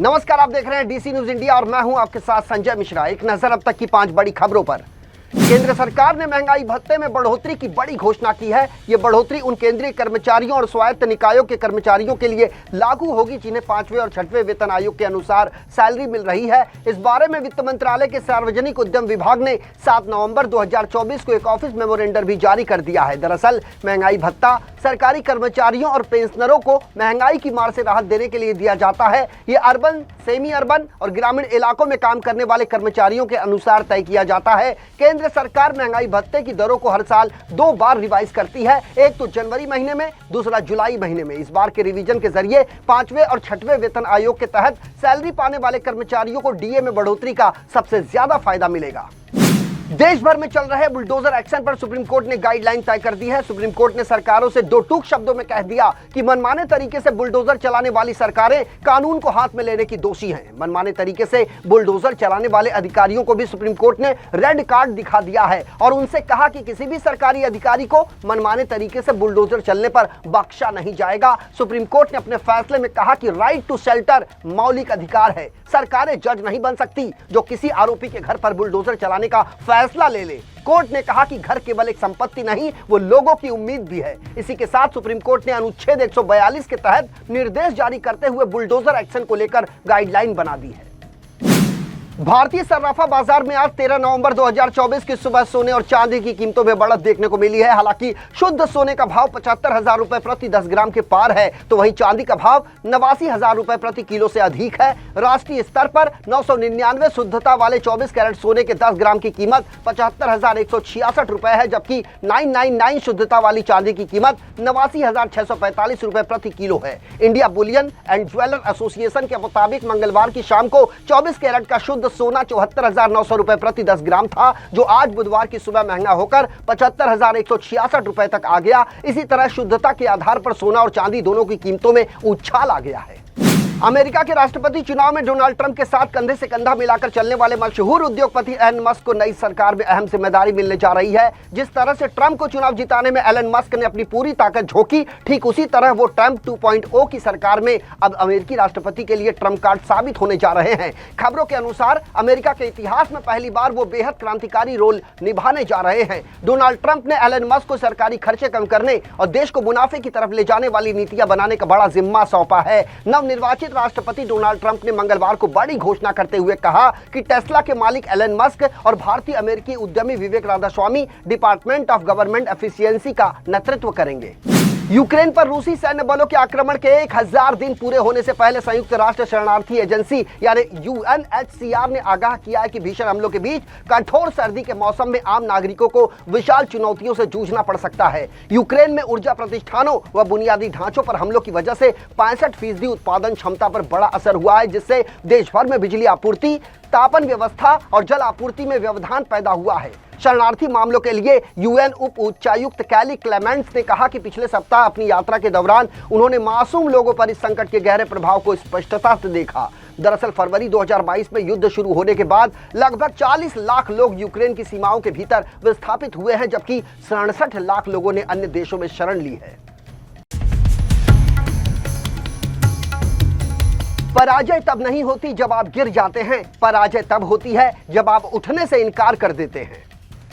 नमस्कार, आप देख रहे हैं डीसी न्यूज इंडिया और मैं हूं आपके साथ संजय मिश्रा। एक नजर अब तक की 5 बड़ी खबरों पर। केंद्र सरकार ने महंगाई भत्ते में बढ़ोतरी की बड़ी घोषणा की है। ये बढ़ोतरी उन केंद्रीय कर्मचारियों और स्वायत्त निकायों के कर्मचारियों के लिए लागू होगी जिन्हें 5वें और 6वें वेतन आयोग के अनुसार सैलरी मिल रही है। इस बारे में वित्त मंत्रालय के सार्वजनिक उद्यम विभाग ने 7 नवंबर 2024 को एक ऑफिस मेमोरेंडम भी जारी कर दिया है। दरअसल महंगाई भत्ता सरकारी कर्मचारियों और पेंशनरों को महंगाई की मार से राहत देने के लिए दिया जाता है। ये अर्बन, सेमी अर्बन और ग्रामीण इलाकों में काम करने वाले कर्मचारियों के अनुसार तय किया जाता है। केंद्र सरकार महंगाई भत्ते की दरों को हर साल 2 बार रिवाइज करती है, एक तो जनवरी महीने में, दूसरा जुलाई महीने में। इस बार के रिवीजन के जरिए 5वें और 6वें वेतन आयोग के तहत सैलरी पाने वाले कर्मचारियों को डीए में बढ़ोतरी का सबसे ज्यादा फायदा मिलेगा। देश भर में चल रहे बुलडोजर एक्शन पर सुप्रीम कोर्ट ने गाइडलाइन तय कर दी है। सुप्रीम कोर्ट ने सरकारों से 2 टूक शब्दों में कह दिया कि मनमाने तरीके से बुलडोजर चलाने वाली सरकारें कानून को हाथ में लेने की दोषी हैं। मनमाने तरीके से बुलडोजर चलाने वाले अधिकारियों को भी सुप्रीम कोर्ट ने रेड कार्ड दिखा दिया है और उनसे कहा कि किसी भी सरकारी अधिकारी को मनमाने तरीके से बुलडोजर चलने पर बख्शा नहीं जाएगा। सुप्रीम कोर्ट ने अपने फैसले में कहा कि राइट टू शेल्टर मौलिक अधिकार है। सरकारें जज नहीं बन सकती जो किसी आरोपी के घर पर बुलडोजर चलाने का फैसला ले ले। कोर्ट ने कहा कि घर केवल एक संपत्ति नहीं, वो लोगों की उम्मीद भी है। इसी के साथ सुप्रीम कोर्ट ने अनुच्छेद 142 के तहत निर्देश जारी करते हुए बुलडोजर एक्शन को लेकर गाइडलाइन बना दी है। भारतीय सर्राफा बाजार में आज 13 नवंबर 2024 की सुबह सोने और चांदी की कीमतों में बढ़त देखने को मिली है। हालांकि शुद्ध सोने का भाव 75,000 रुपए प्रति 10 ग्राम के पार है, तो वहीं चांदी का भाव 89,000 रुपए प्रति किलो से अधिक है। राष्ट्रीय स्तर पर 999 शुद्धता वाले 24 कैरेट सोने के 10 ग्राम की कीमत 75,166 रुपए है, जबकि 999 शुद्धता वाली चांदी की कीमत 89,645 रुपए प्रति किलो है। India Boolean and jeweller association के मुताबिक मंगलवार की शाम को 24 कैरेट का शुद्ध सोना 74,900 रुपए प्रति 10 ग्राम था, जो आज बुधवार की सुबह महंगा होकर 75,166 रुपए तक आ गया। इसी तरह शुद्धता के आधार पर सोना और चांदी दोनों की कीमतों में उछाल आ गया है। अमेरिका के राष्ट्रपति चुनाव में डोनाल्ड ट्रंप के साथ कंधे से कंधा मिलाकर चलने वाले मशहूर उद्योगपति एलन मस्क को नई सरकार में अहम जिम्मेदारी मिलने जा रही है। जिस तरह से ट्रंप को चुनाव जिताने में एलन मस्क ने अपनी पूरी ताकत झोंकी, ठीक उसी तरह वो ट्रंप 2.0 की सरकार में अब अमेरिकी राष्ट्रपति के लिए ट्रंप कार्ड साबित होने जा रहे हैं। खबरों के अनुसार अमेरिका के इतिहास में पहली बार वो बेहद क्रांतिकारी रोल निभाने जा रहे हैं। डोनाल्ड ट्रंप ने एलन मस्क को सरकारी खर्चे कम करने और देश को मुनाफे की तरफ ले जाने वाली नीतियां बनाने का बड़ा जिम्मा सौंपा है। नवनिर्वाचित राष्ट्रपति डोनाल्ड ट्रंप ने मंगलवार को बड़ी घोषणा करते हुए कहा कि टेस्ला के मालिक एलन मस्क और भारतीय अमेरिकी उद्यमी Vivek Radhaswami department of government efficiency का नेतृत्व करेंगे। यूक्रेन पर रूसी सैन्य बलों के आक्रमण के 1000 दिन पूरे होने से पहले संयुक्त राष्ट्र शरणार्थी एजेंसी यानी यूएनएचसीआर ने आगाह किया है कि भीषण हमलों के बीच कठोर सर्दी के मौसम में आम नागरिकों को विशाल चुनौतियों से जूझना पड़ सकता है। यूक्रेन में ऊर्जा प्रतिष्ठानों व बुनियादी ढांचों पर हमलों की वजह से 65% उत्पादन क्षमता पर बड़ा असर हुआ है, जिससे देश भर में बिजली आपूर्ति, तापन व्यवस्था और जल आपूर्ति में व्यवधान पैदा हुआ है। शरणार्थी मामलों के लिए यूएन उप उच्चायुक्त कैली क्लेमेंट्स ने कहा कि पिछले सप्ताह अपनी यात्रा के दौरान उन्होंने मासूम लोगों पर इस संकट के गहरे प्रभाव को स्पष्टता से देखा। दरअसल फरवरी 2022 में युद्ध शुरू होने के बाद लगभग 40 लाख लोग यूक्रेन की सीमाओं के भीतर विस्थापित हुए हैं, जबकि 67 लाख लोगों ने अन्य देशों में शरण ली है। पराजय तब नहीं होती जब आप गिर जाते हैं, पराजय तब होती है जब आप उठने से इनकार कर देते हैं।